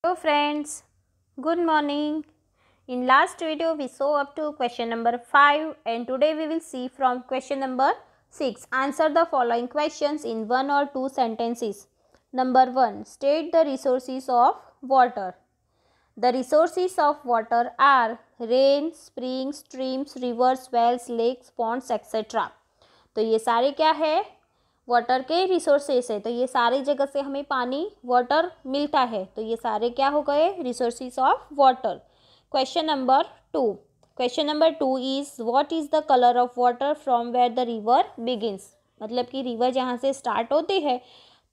Hello friends, good morning. In last video we saw up to question number 5 and today we will see from question number 6. Answer the following questions in one or two sentences. Number 1. State the resources of water. The resources of water are rain, springs, streams, rivers, wells, lakes, ponds, etc. तो ये सारे क्या है? Water के resources है। तो ये सारी जगह से हमें पानी वाटर मिलता है। तो ये सारे क्या हो गए? Resources of water. Question number 2. Question number 2 is what is the colour of water from where the river begins. मतलब कि रिवर जहाँ से स्टार्ट होती है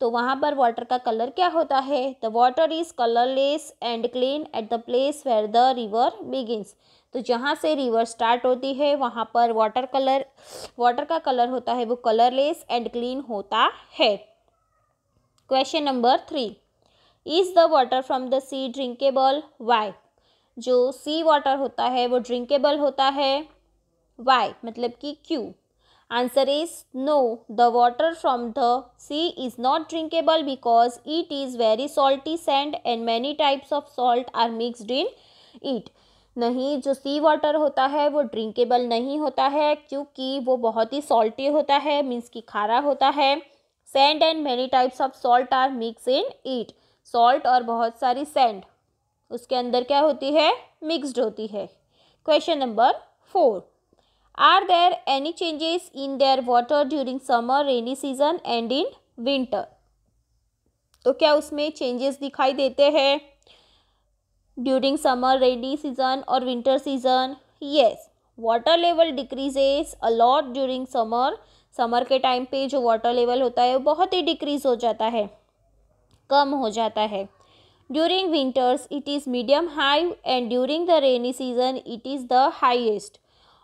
तो वहाँ पर वाटर का कलर क्या होता है? The water is colourless and clean at the place where the river begins. तो जहाँ से रिवर स्टार्ट होती है वहाँ पर वाटर का कलर होता है वो कलरलेस एंड क्लीन होता है। Question number 3. Is the water from the sea drinkable? Why. जो सी वाटर होता है वो ड्रिंकेबल होता है। वाई मतलब कि क्यों? Answer is no, the water from the sea is not drinkable because it is very salty sand and many types of salt are mixed in it. नहीं, जो सी वाटर होता है वो ड्रिंकेबल नहीं होता है क्योंकि वो बहुत ही सॉल्टी होता है, मीन्स कि खारा होता है। Sand and many types of salt are mix in it. Salt और बहुत सारी सैंड उसके अंदर क्या होती है? मिक्स्ड होती है। Question number 4. Are there any changes in their water during summer, rainy season and in winter? तो क्या उसमें चेंजेस दिखाई देते हैं ड्यूरिंग समर, रेनी सीजन और winter season? Yes, water level decreases a lot during summer. Summer के time पे जो वाटर लेवल होता है वो बहुत ही डिक्रीज हो जाता है, कम हो जाता है। During winters it is medium high and during the rainy season it is the highest.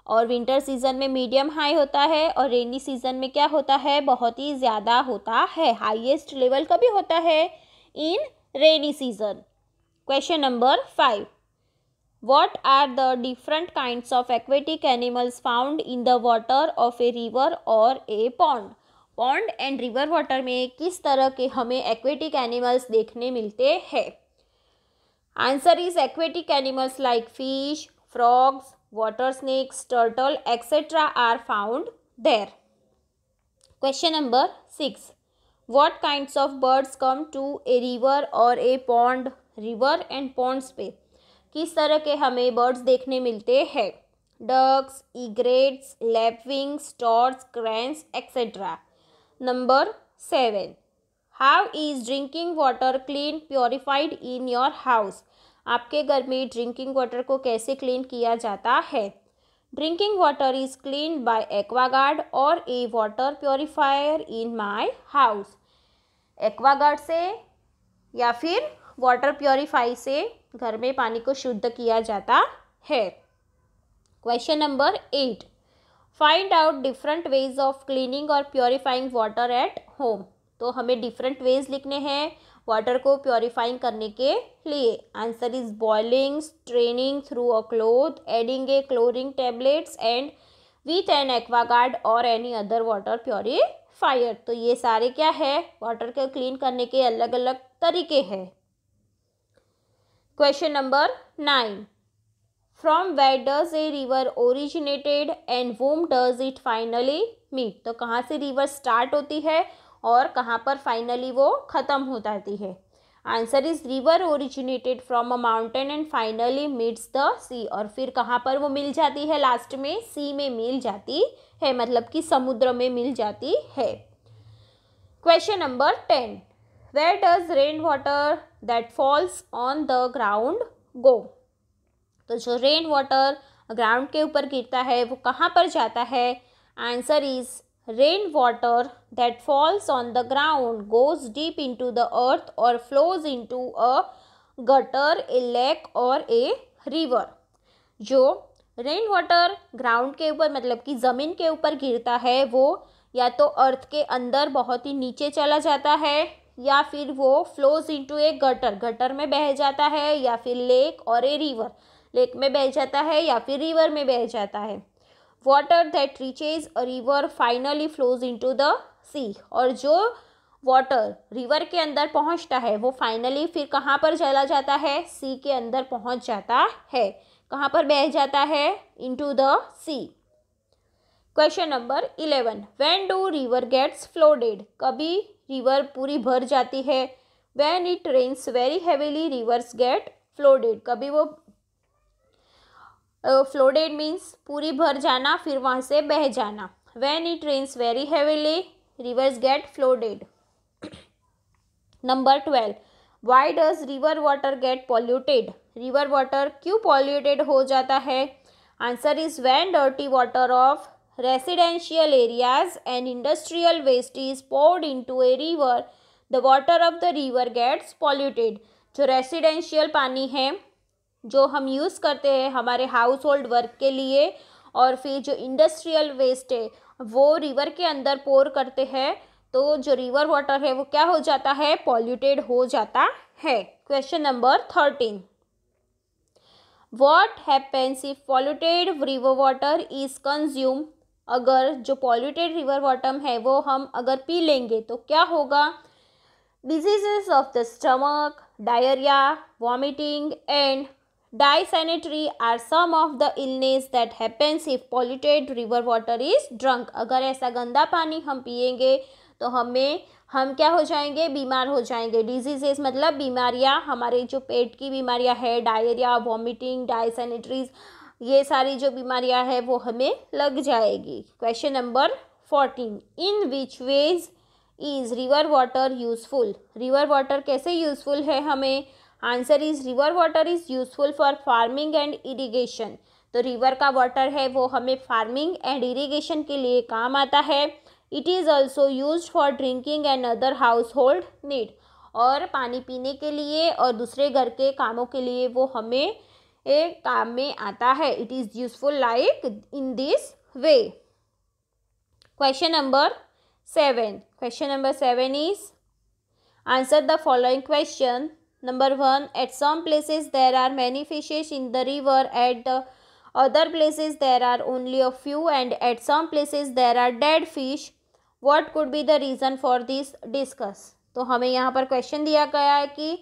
और विंटर सीजन में मीडियम हाई होता है और रेनी सीजन में क्या होता है? बहुत ही ज़्यादा होता है। हाईएस्ट लेवल कभी होता है? इन rainy season. Question number 5. What are the different kinds of aquatic animals found in the water of a river or a pond? Pond and river water में किस तरह के हमें एक्वेटिक एनिमल्स देखने मिलते हैं? Answer is aquatic animals like fish, frogs, water snakes, turtle etcetera are found there. Question number 6. What kinds of birds come to a river or a pond? River and ponds पे किस तरह के हमें birds देखने मिलते हैं? Ducks, egrets, lapwings, storks, cranes etcetera. Number 7. How is drinking water clean purified in your house? आपके घर में ड्रिंकिंग वाटर को कैसे क्लीन किया जाता है? Drinking water is clean by Aquaguard और a water purifier in my house. Aquaguard से या फिर वाटर प्योरीफाई से घर में पानी को शुद्ध किया जाता है। Question number 8. Find out different ways of cleaning और प्योरीफाइंग वाटर एट होम। तो हमें डिफरेंट वेज लिखने हैं वाटर को प्योरीफाइंग करने के लिए। Answer is boiling, straining through a cloth, adding a chlorine tablets and with an Aquaguard और एनी अदर वाटर प्योरीफायर। तो ये सारे क्या है? वाटर को क्लीन करने के अलग अलग तरीके हैं। Question number 9. From where does a river originated and whom does it finally meet? तो कहाँ से रिवर स्टार्ट होती है और कहाँ पर फाइनली वो ख़त्म हो जाती है? Answer is river originated from a mountain and finally meets the sea. और फिर कहाँ पर वो मिल जाती है? लास्ट में सी में मिल जाती है, मतलब कि समुद्र में मिल जाती है। Question number 10. Where does rain water that falls on the ground go? तो जो रेन वाटर ग्राउंड के ऊपर गिरता है वो कहाँ पर जाता है? Answer is rain water that falls on the ground goes deep into the earth और flows into a gutter, a lake और ए रिवर। जो रेन वाटर ग्राउंड के ऊपर मतलब कि ज़मीन के ऊपर गिरता है वो या तो अर्थ के अंदर बहुत ही नीचे चला जाता है या फिर वो फ्लोज इनटू ए गटर में बह जाता है या फिर लेक और ए रिवर, लेक में बह जाता है या फिर रिवर में बह जाता है। Water that reaches a river finally flows into the sea. और जो वाटर रिवर के अंदर पहुंचता है वो फाइनली फिर कहाँ पर चला जाता है, सी के अंदर पहुंच जाता है। कहाँ पर बह जाता है, into the sea. Question number 11, when do river gets flooded, कभी रिवर पूरी भर जाती है। When it rains very heavily rivers get flooded, कभी वो फ्लोडेड मीन्स पूरी भर जाना फिर वहाँ से बह जाना। When it rains very heavily rivers get flooded. Number 12, why does river water get polluted, river water क्यों पॉल्यूटेड हो जाता है। Answer is when dirty water of residential areas and industrial waste is poured into a river the water of the river gets polluted. जो residential पानी है जो हम use करते हैं हमारे हाउस होल्ड वर्क के लिए, और फिर जो इंडस्ट्रियल वेस्ट है वो रिवर के अंदर पोर करते हैं, तो जो रिवर वाटर है वो क्या हो जाता है, पॉल्यूटेड हो जाता है। Question number 13, what happens if polluted river water is consume, अगर जो पॉल्यूटेड रिवर वाटर है वो हम अगर पी लेंगे तो क्या होगा। Diseases of the stomach, diarrhoea, vomiting and dysentery are some of the illness that happens if polluted river water is drunk. अगर ऐसा गंदा पानी हम पिएंगे तो हम क्या हो जाएंगे, बीमार हो जाएंगे। डिजीजेस मतलब बीमारियां, हमारे जो पेट की बीमारियां है, डायरिया, वॉमिटिंग, डाइसेंट्रीज, ये सारी जो बीमारियां हैं वो हमें लग जाएगी। Question number 14, in which ways is river water useful, river water कैसे यूजफुल है हमें। Answer is river water is useful for farming and irrigation. तो रिवर का वाटर है वो हमें फार्मिंग एंड इरिगेशन के लिए काम आता है। It is also use for drinking and other house hold need, और पानी पीने के लिए और दूसरे घर के कामों के लिए वो हमें एक काम में आता है। It is useful like in this way. Question number 7, question number 7 is answer the following question. Number 1, at some places there are many fishes in the river, at the other places there are only a few, and at some places there are dead fish. What could be the reason for this? Discuss. तो हमें यहाँ पर question दिया गया है कि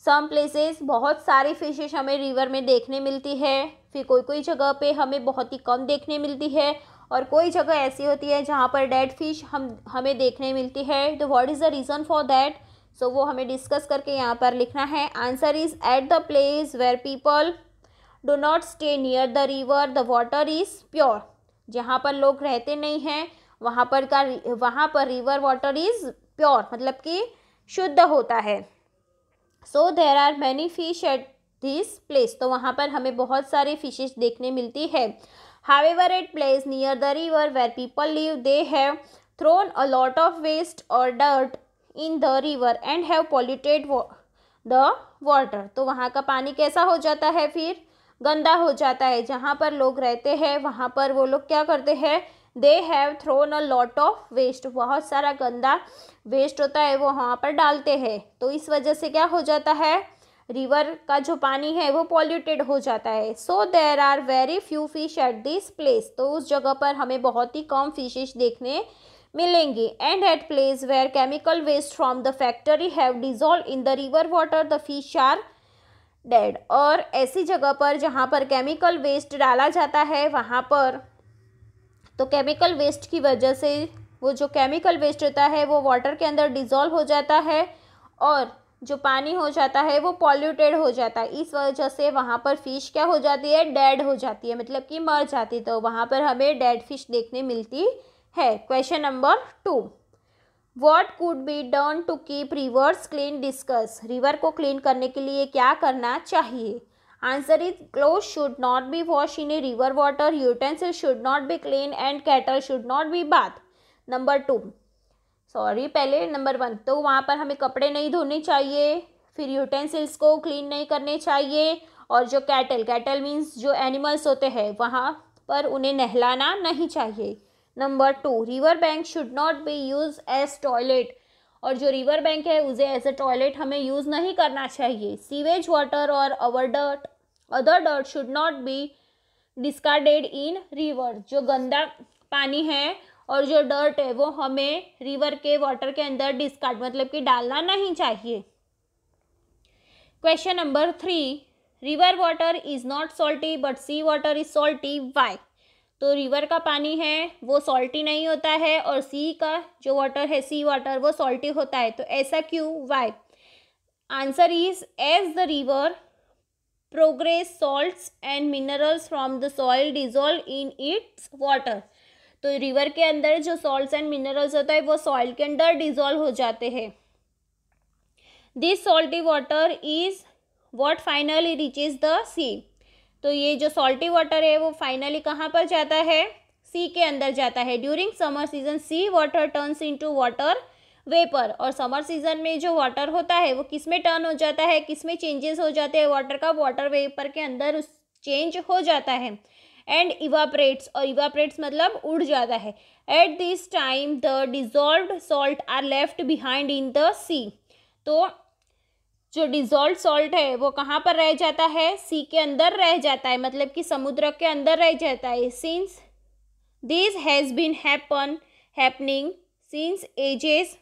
some places बहुत सारी फिशेस हमें रिवर में देखने मिलती है, फिर कोई कोई जगह पे हमें बहुत ही कम देखने मिलती है, और कोई जगह ऐसी होती है जहाँ पर डेड फिश हमें देखने मिलती है। तो what is the reason for that, so वो हमें डिस्कस करके यहाँ पर लिखना है। Answer is at the place where people do not stay near the river the water is pure, जहाँ पर लोग रहते नहीं हैं वहाँ पर रिवर वाटर इज़ प्योर मतलब कि शुद्ध होता है। So there are many fish at this place, तो वहाँ पर हमें बहुत सारी फिशेस देखने मिलती है। However at place near the river where people live they have thrown a lot of waste और dirt in the river and have polluted the water. तो वहाँ का पानी कैसा हो जाता है, फिर गंदा हो जाता है। जहाँ पर लोग रहते हैं वहाँ पर वो लोग क्या करते हैं, they have thrown a lot of waste, बहुत सारा गंदा वेस्ट होता है वो वहाँ पर डालते हैं। तो इस वजह से क्या हो जाता है, रिवर का जो पानी है वो पॉल्यूटेड हो जाता है। So there are very few fish at this place, तो उस जगह पर हमें बहुत ही कम फिशेस देखने मिलेंगी। And at place where chemical waste from the factory have dissolve in the river water the fish are dead, और ऐसी जगह पर जहाँ पर केमिकल वेस्ट डाला जाता है वहाँ पर, तो केमिकल वेस्ट की वजह से वो जो केमिकल वेस्ट होता है वो वाटर के अंदर डिजॉल्व हो जाता है, और जो पानी हो जाता है वो पॉल्यूटेड हो जाता है। इस वजह से वहाँ पर फिश क्या हो जाती है, डेड हो जाती है, मतलब कि मर जाती है। तो वहाँ पर हमें डेड फिश देखने मिलती है। Question number 2, what could be done to keep rivers clean, discuss. River को क्लीन करने के लिए क्या करना चाहिए। Answer is cloth should not be wash in a river water, utensil should not be clean and cattle should not be bath. Number 1, तो वहाँ पर हमें कपड़े नहीं धोने चाहिए, फिर यूटेंसिल्स को क्लीन नहीं करने चाहिए, और जो कैटल मीन्स जो एनिमल्स होते हैं वहाँ पर उन्हें नहलाना नहीं चाहिए। Number 2, river bank should not be use as toilet, और जो रिवर बैंक है उसे एज ए टॉयलेट हमें यूज़ नहीं करना चाहिए। सीवेज वाटर और other dirt should not be discarded in river, जो गंदा पानी है और जो डर्ट है वो हमें रिवर के वाटर के अंदर डिस्कार्ड मतलब कि डालना नहीं चाहिए। Question number 3, river water is not salty but sea water is salty, why? तो रिवर का पानी है वो सॉल्टी नहीं होता है और सी का जो वाटर है सी वाटर वो सॉल्टी होता है, तो ऐसा क्यों, why? Answer is as the river progress salts and minerals from the soil dissolve in its water. तो रिवर के अंदर जो सॉल्ट्स एंड मिनरल्स होता है वो सॉइल के अंदर डिजोल्व हो जाते हैं। This salty water is what finally reaches the sea. तो ये जो सॉल्टी वाटर है वो फाइनली कहाँ पर जाता है, सी के अंदर जाता है। During summer season sea water turns into water vapour, और समर सीजन में जो वाटर होता है वो किस में टर्न हो जाता है, किस में चेंजेस हो जाते हैं वाटर का, वाटर वेपर के अंदर उस चेंज हो जाता है। एंड इवापरेट्स, और इवापरेट्स मतलब उड़ जाता है। At this time the dissolved salt are left behind in the sea. तो जो डिजॉल्व सॉल्ट है वो कहाँ पर रह जाता है, सी के अंदर रह जाता है, मतलब कि समुद्र के अंदर रह जाता है। Since this has been happening since ages,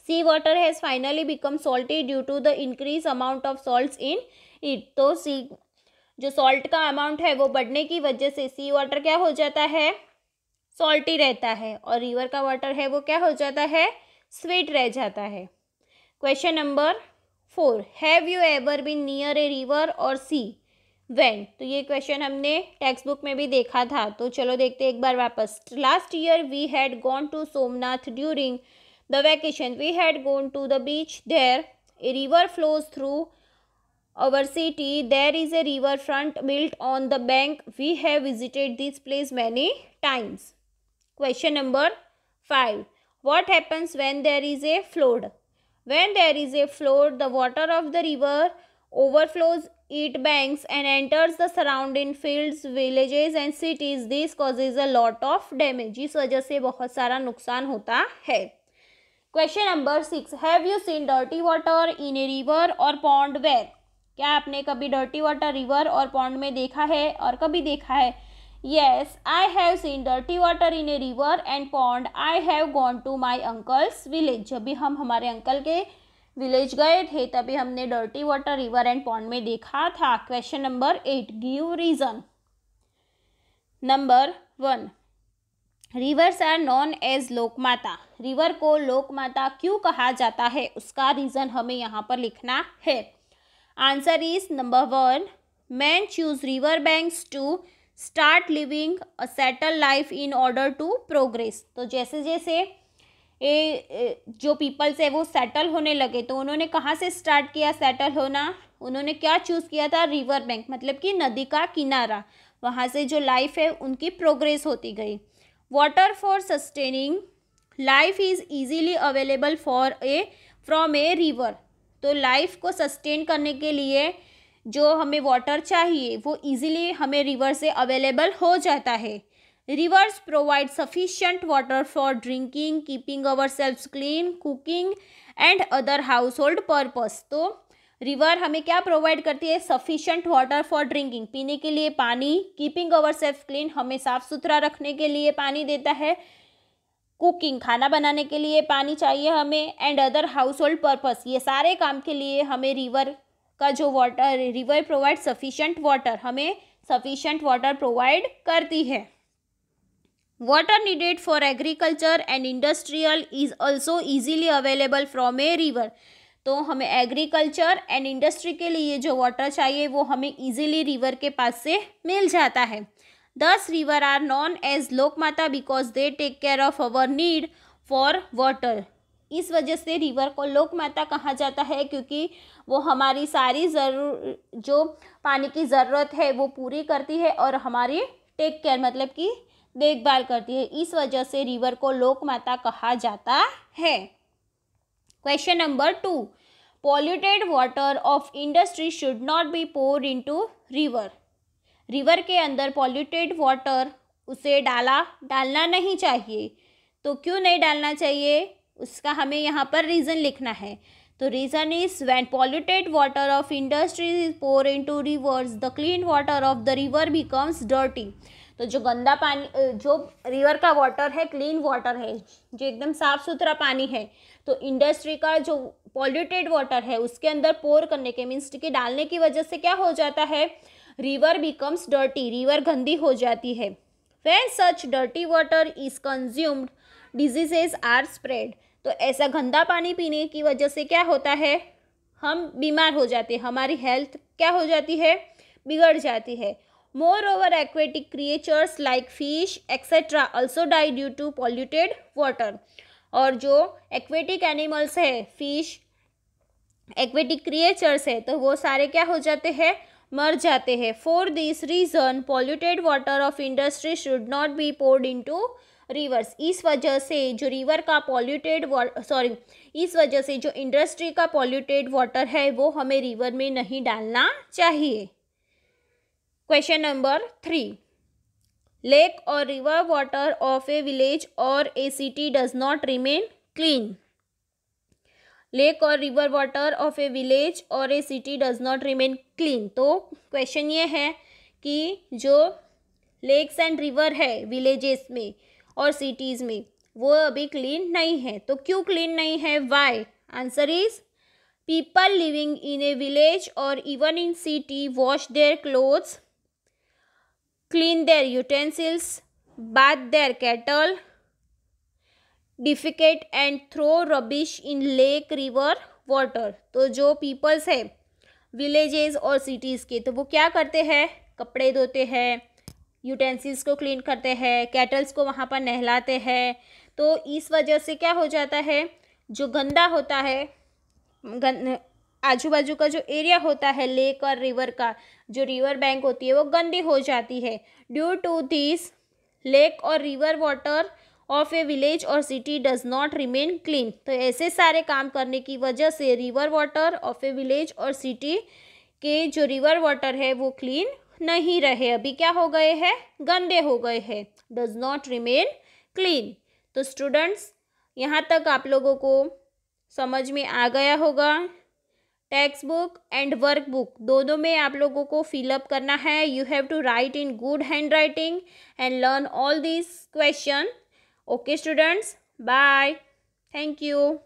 sea water has finally become salty due to the increase amount of salts in it. तो सी जो सॉल्ट का अमाउंट है वो बढ़ने की वजह से सी वाटर क्या हो जाता है, सॉल्टी रहता है, और रिवर का वाटर है वो क्या हो जाता है, स्वीट रह जाता है। Question number 4, have you ever been near a river और सी, व्हेन? तो ये क्वेश्चन हमने टेक्स्ट बुक में भी देखा था, तो चलो देखते एक बार वापस। Last year we had gone to Somnath during the vacation, we had gone to the beach, there a river flows through our city, there is a river front built on the bank, we have visited this place many times. Question number 5, what happens when there is a flood? When there is a flood, the water of the river overflows its banks and enters the surrounding fields, villages and cities. This causes a lot of damage. इस वजह से बहुत सारा नुकसान होता है। Question number 6, have you seen dirty water in a river or pond, where? क्या आपने कभी डर्टी वाटर रिवर और पॉन्ड में देखा है और कभी देखा है? Yes, I have seen dirty water in a river and pond, I have gone to my uncle's village. जब भी हम हमारे अंकल के विलेज गए थे तभी हमने dirty water river and pond में देखा था। Question number 8, give reason. Number 1, rivers are known as lokmata. River को लोकमाता क्यों कहा जाता है उसका रीजन हमें यहाँ पर लिखना है। Answer is number 1, men choose river banks to start living a settled life in order to progress। तो जैसे जैसे जो पीपल्स है वो सेटल होने लगे तो उन्होंने कहाँ से स्टार्ट किया सेटल होना, उन्होंने क्या चूज़ किया था, रिवर बैंक मतलब कि नदी का किनारा, वहाँ से जो लाइफ है उनकी प्रोग्रेस होती गई। Water for sustaining life is easily available from a river. तो लाइफ को सस्टेन करने के लिए जो हमें वाटर चाहिए वो इजीली हमें रिवर से अवेलेबल हो जाता है। Reverse provide sufficient water for drinking, keeping our selves clean, cooking and other house hold purpose. तो रिवर हमें क्या प्रोवाइड करती है, सफिशिएंट वाटर फॉर ड्रिंकिंग, पीने के लिए पानी, कीपिंग अवर सेल्फ क्लीन, हमें साफ सुथरा रखने के लिए पानी देता है, कुकिंग खाना बनाने के लिए पानी चाहिए हमें, and other house hold purpose, ये सारे काम के लिए हमें रिवर का जो water, river provide sufficient water, हमें सफिशिएंट वाटर प्रोवाइड करती है। Water needed for agriculture and industrial is also easily available from a river. तो हमें एग्रीकल्चर एंड इंडस्ट्री के लिए जो वाटर चाहिए वो हमें ईजिली रिवर के पास से मिल जाता है। Thus river are known as Lokmata because they take care of our need for water। इस वजह से रिवर को लोकमाता कहा जाता है क्योंकि वो हमारी सारी जो पानी की ज़रूरत है वो पूरी करती है और हमारी टेक केयर मतलब कि देखभाल करती है। इस वजह से रिवर को लोकमाता कहा जाता है। Question number 2, polluted water of industry should not be poured into river. River के अंदर पॉल्यूटेड वाटर उसे डालना नहीं चाहिए। तो क्यों नहीं डालना चाहिए उसका हमें यहाँ पर रीज़न लिखना है। तो reason is when polluted water of industry is pour into rivers the clean water of the river becomes dirty. तो जो गंदा पानी, जो रिवर का वाटर है क्लीन वाटर है, जो एकदम साफ़ सुथरा पानी है, तो इंडस्ट्री का जो पॉल्यूटेड वाटर है उसके अंदर पोर करने के मीन्स कि डालने की वजह से क्या हो जाता है, रिवर बिकम्स डर्टी, रिवर गंदी हो जाती है। When such dirty water is consumed diseases are spread, तो ऐसा गंदा पानी पीने की वजह से क्या होता है, हम बीमार हो जाते हैं, हमारी हेल्थ क्या हो जाती है, बिगड़ जाती है। Moreover aquatic creatures like fish etcetera also die due to polluted water, और जो एक्वेटिक एनिमल्स है, फिश एक्वेटिक क्रिएचर्स है, तो वो सारे क्या हो जाते हैं, मर जाते हैं। For this reason polluted water of industry should not be poured into rivers, इस वजह से जो रिवर का पॉल्यूटेड इस वजह से जो इंडस्ट्री का पॉल्यूटेड वाटर है वो हमें रिवर में नहीं डालना चाहिए। क्वेश्चन नंबर 3, लेक और river water of a village और a city does not remain clean. Lake और river water of a village और a city does not remain clean, तो क्वेश्चन ये है कि जो लेक्स एंड रिवर है विलेजेस में और सिटीज़ में वो अभी क्लीन नहीं है। तो क्यों क्लीन नहीं है, why? Answer is people living in a village और even in city wash their clothes, clean their utensils, bath their cattle, defecate and throw rubbish in lake river water. तो जो पीपल्स है विलेजेस और cities के, तो वो क्या करते हैं, कपड़े धोते हैं, यूटेंसिल्स को क्लीन करते हैं, कैटल्स को वहाँ पर नहलाते हैं। तो इस वजह से क्या हो जाता है, जो गंदा होता है, आजू बाजू का जो एरिया होता है लेक और रिवर का, जो रिवर बैंक होती है वो गंदी हो जाती है। ड्यू टू दिस लेक और river water of a village और city does not remain clean, तो ऐसे सारे काम करने की वजह से river water of a village और सिटी के जो रिवर वाटर है वो क्लीन नहीं रहे, अभी क्या हो गए हैं, गंदे हो गए हैं, डज नॉट रिमेन क्लीन। तो स्टूडेंट्स यहाँ तक आप लोगों को समझ में आ गया होगा। Text book and work book दोनों में आप लोगों को फिलअप करना है। You have to write in good hand writing and learn all this question. Okay students, bye, thank you.